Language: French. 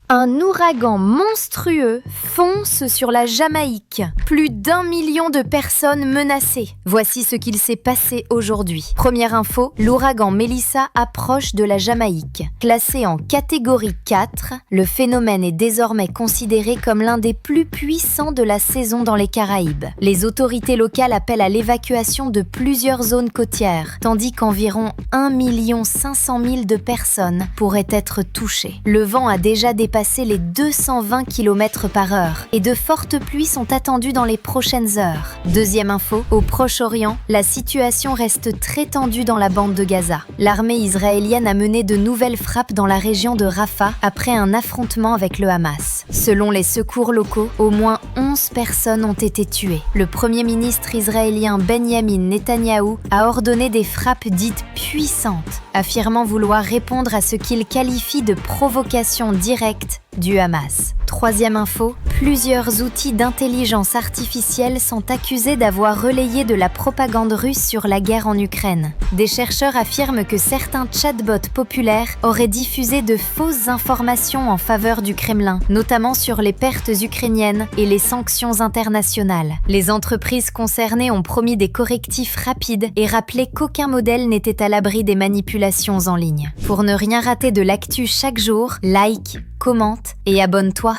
Un ouragan monstrueux fonce sur la Jamaïque. Plus d'1 million de personnes menacées. Voici ce qu'il s'est passé aujourd'hui. Première info, l'ouragan Melissa approche de la Jamaïque. Classé en catégorie 4, le phénomène est désormais considéré comme l'un des plus puissants de la saison dans les Caraïbes. Les autorités locales appellent à l'évacuation de plusieurs zones côtières, tandis qu'environ 1 500 000 de personnes pourraient être touchées. Le vent a déjà dépassé les 220 km/h et de fortes pluies sont attendues dans les prochaines heures. Deuxième info, au Proche-Orient, la situation reste très tendue dans la bande de Gaza. L'armée israélienne a mené de nouvelles frappes dans la région de Rafah après un affrontement avec le Hamas. Selon les secours locaux, au moins 11 personnes ont été tuées. Le premier ministre israélien Benjamin Netanyahou a ordonné des frappes dites puissantes, affirmant vouloir répondre à ce qu'il qualifie de provocation directe du Hamas. Troisième info, plusieurs outils d'intelligence artificielle sont accusés d'avoir relayé de la propagande russe sur la guerre en Ukraine. Des chercheurs affirment que certains chatbots populaires auraient diffusé de fausses informations en faveur du Kremlin, notamment sur les pertes ukrainiennes et les sanctions internationales. Les entreprises concernées ont promis des correctifs rapides et rappelé qu'aucun modèle n'était à l'abri des manipulations en ligne. Pour ne rien rater de l'actu chaque jour, like, commente et abonne-toi.